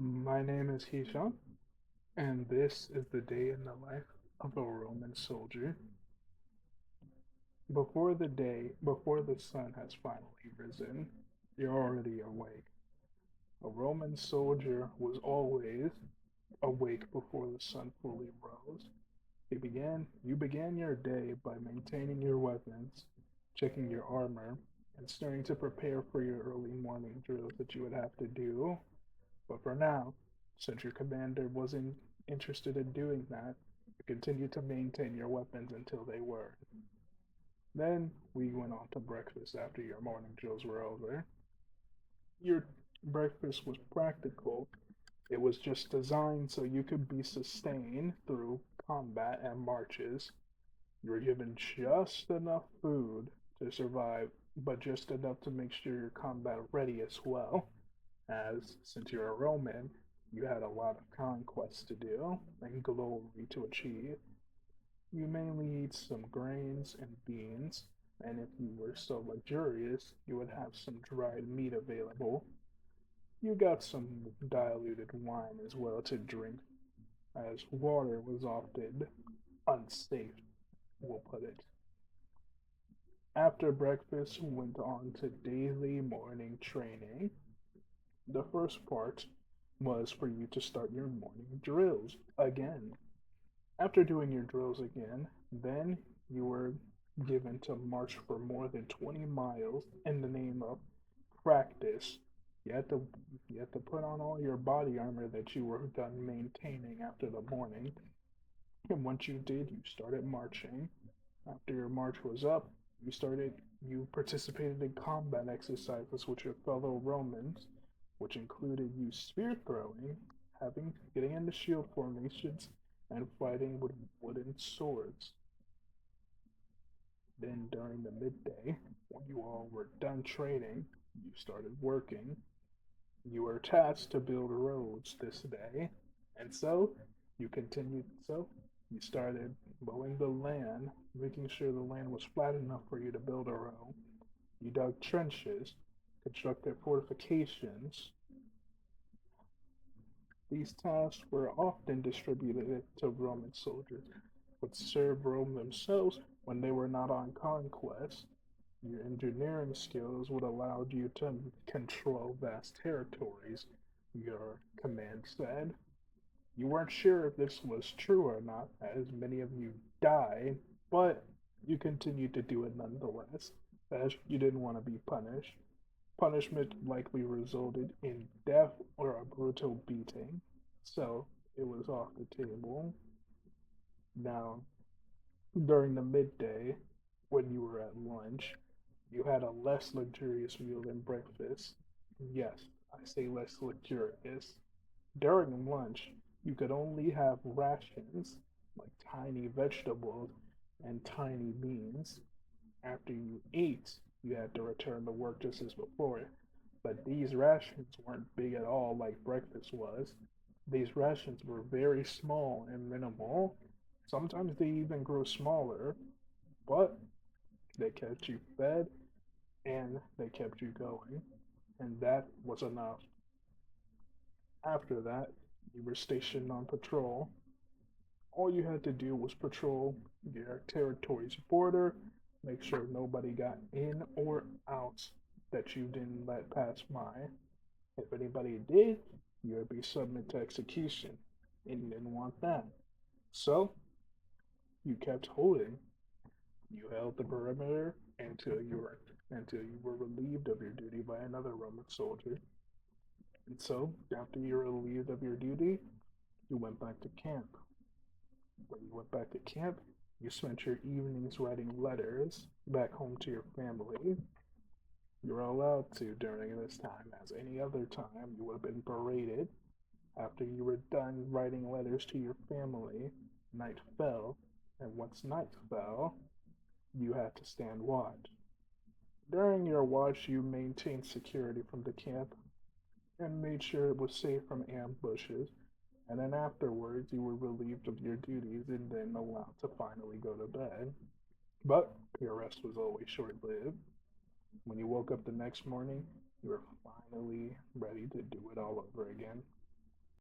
My name is Hisham, and this is the day in the life of a Roman soldier. Before the sun has finally risen, you're already awake. A Roman soldier was always awake before the sun fully rose. You began your day by maintaining your weapons, checking your armor, and starting to prepare for your early morning drills that you would have to do. But for now, since your commander wasn't interested in doing that, you continued to maintain your weapons until they were. Then we went on to breakfast after your morning drills were over. Your breakfast was practical. It was just designed so you could be sustained through combat and marches. You were given just enough food to survive, but just enough to make sure you're combat ready as well, as since you're a Roman, you had a lot of conquest to do and glory to achieve. You mainly eat some grains and beans, and if you were so luxurious, you would have some dried meat available. You got some diluted wine as well to drink, as water was often unsafe, we'll put it. After breakfast, we went on to daily morning training. The first part was for you to start your morning drills again. After doing your drills again, then you were given to march for more than 20 miles in the name of practice. You had to you had to put on all your body armor that you were done maintaining after the morning. And once you did, you started marching. After your march was up, you participated in combat exercises with your fellow Romans, which included you spear throwing, getting into shield formations, and fighting with wooden swords. Then during the midday, when you all were done training, you started working. You were tasked to build roads this day, and so you started mowing the land, making sure the land was flat enough for you to build a road. You dug trenches, constructed fortifications. These tasks were often distributed to Roman soldiers, would serve Rome themselves when they were not on conquest. Your engineering skills would allow you to control vast territories, your command said. You weren't sure if this was true or not, as many of you died, but you continued to do it nonetheless, as you didn't want to be punished. Punishment likely resulted in death or a brutal beating, so it was off the table. Now, during the midday, when you were at lunch, you had a less luxurious meal than breakfast. Yes, I say less luxurious. During lunch, you could only have rations, like tiny vegetables and tiny beans. After you ate, you had to return to work just as before. But these rations weren't big at all like breakfast was. These rations were very small and minimal. Sometimes they even grew smaller, but they kept you fed and they kept you going. And that was enough. After that, you were stationed on patrol. All you had to do was patrol your territory's border, make sure nobody got in or out that you didn't let pass by. If anybody did, you would be subject to execution, and you didn't want that. So you kept holding. You held the perimeter until you were relieved of your duty by another Roman soldier. And so, after you were relieved of your duty, you went back to camp. When you went back to camp, you spent your evenings writing letters back home to your family. You were allowed to during this time, as any other time you would have been berated. After you were done writing letters to your family, night fell, and once night fell, you had to stand watch. During your watch, you maintained security from the camp and made sure it was safe from ambushes, and then afterwards you were relieved of your duties and then allowed to finally go to bed. But your rest was always short lived. When you woke up the next morning, you were finally ready to do it all over again.